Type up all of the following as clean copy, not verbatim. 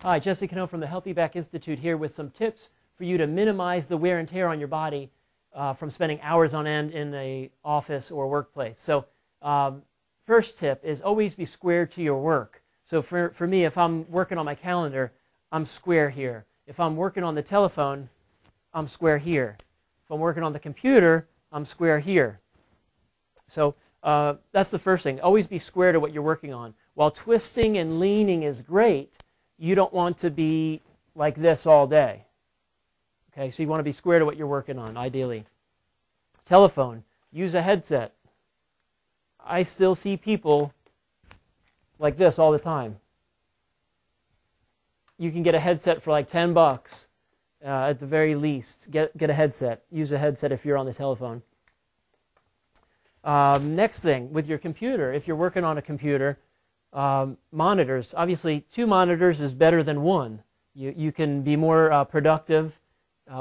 Hi, Jesse Cano from the Healthy Back Institute here with some tips for you to minimize the wear and tear on your body from spending hours on end in an office or workplace. So first tip is always be square to your work. So for me, if I'm working on my calendar, I'm square here. If I'm working on the telephone, I'm square here. If I'm working on the computer, I'm square here. So that's the first thing. Always be square to what you're working on. While twisting and leaning is great, you don't want to be like this all day. Okay, so you want to be square to what you're working on, ideally. Telephone, use a headset. I still see people like this all the time. You can get a headset for like $10 at the very least. Get a headset. Use a headset if you're on the telephone. Next thing, with your computer, if you're working on a computer, monitors. Obviously, 2 monitors is better than 1. You can be more productive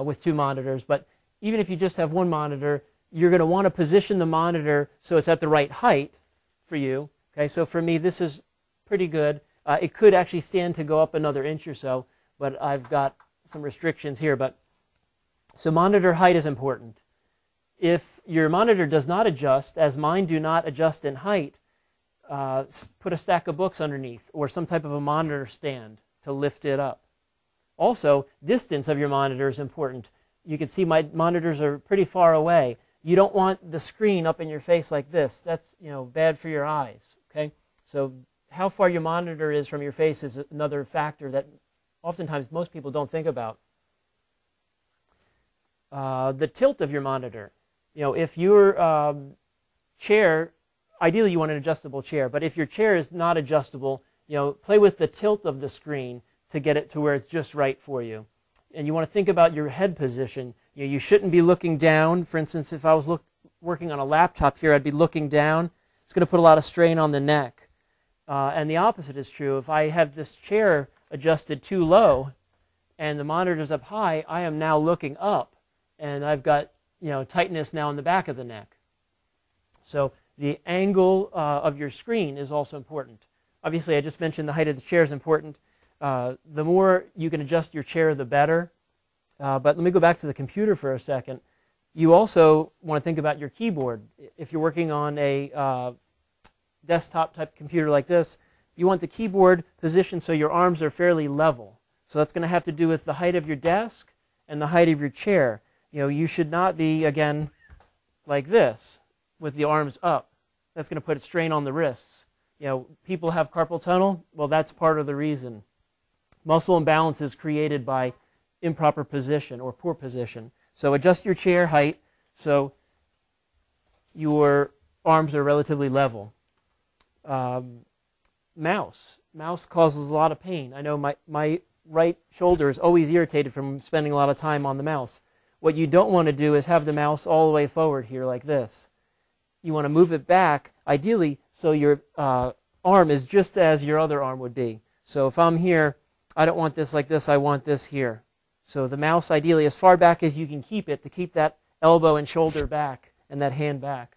with 2 monitors, but even if you just have 1 monitor, you're going to want to position the monitor so it's at the right height for you. Okay, so for me, this is pretty good. It could actually stand to go up another inch or so, but I've got some restrictions here. So monitor height is important. If your monitor does not adjust, as mine do not adjust in height, put a stack of books underneath or some type of a monitor stand to lift it up. Also, distance of your monitor is important. You can see my monitors are pretty far away. You don't want the screen up in your face like this. That's bad for your eyes. Okay, so how far your monitor is from your face is another factor that oftentimes most people don't think about. The tilt of your monitor. If your chair, ideally you want an adjustable chair, but if your chair is not adjustable, play with the tilt of the screen to get it to where it's just right for you. And you want to think about your head position. You shouldn't be looking down. For instance, if I was working on a laptop here, I'd be looking down. It's going to put a lot of strain on the neck. And the opposite is true. If I have this chair adjusted too low and the monitor's up high, I am now looking up, and I've got tightness now in the back of the neck. So the angle of your screen is also important. Obviously, I just mentioned the height of the chair is important. The more you can adjust your chair, the better. But let me go back to the computer for a second. You also want to think about your keyboard. If you're working on a desktop type computer like this, you want the keyboard positioned so your arms are fairly level. So that's going to have to do with the height of your desk and the height of your chair. You should not be, again, like this with the arms up. That's going to put a strain on the wrists. People have carpal tunnel. Well, that's part of the reason. Muscle imbalance is created by improper position or poor position. So adjust your chair height so your arms are relatively level. Mouse causes a lot of pain. I know my right shoulder is always irritated from spending a lot of time on the mouse. What you don't want to do is have the mouse all the way forward here like this. You want to move it back, ideally, so your arm is just as your other arm would be. So if I'm here, I don't want this like this, I want this here. So the mouse, ideally, as far back as you can keep it to keep that elbow and shoulder back and that hand back.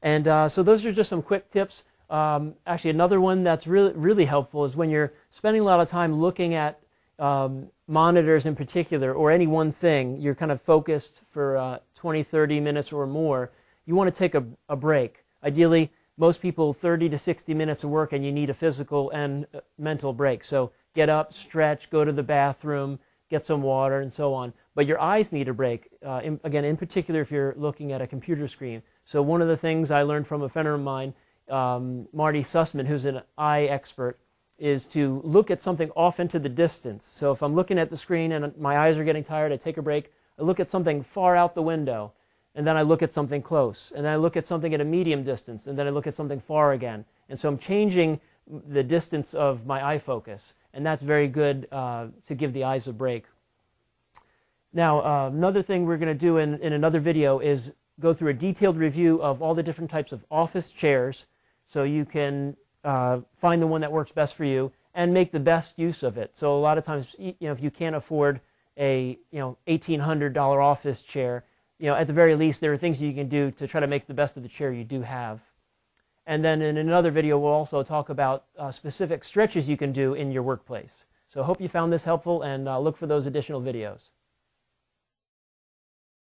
And so those are just some quick tips. Actually, another one that's really helpful is when you're spending a lot of time looking at monitors in particular, or any one thing, you're kind of focused for 20, 30 minutes or more, you want to take a break. Ideally, most people 30 to 60 minutes of work and you need a physical and mental break. So get up, stretch, go to the bathroom, get some water, and so on. But your eyes need a break, again, in particular if you're looking at a computer screen. So one of the things I learned from a friend of mine, Marty Sussman, who's an eye expert, is to look at something off into the distance. So if I'm looking at the screen and my eyes are getting tired, I take a break, I look at something far out the window, and then I look at something close, and then I look at something at a medium distance, and then I look at something far again. And so I'm changing the distance of my eye focus, and that's very good to give the eyes a break. Now, another thing we're going to do in another video is go through a detailed review of all the different types of office chairs so you can find the one that works best for you and make the best use of it. So a lot of times, if you can't afford a $1,800 office chair, at the very least, there are things you can do to try to make the best of the chair you do have. And then in another video, we'll also talk about specific stretches you can do in your workplace. So I hope you found this helpful, and look for those additional videos.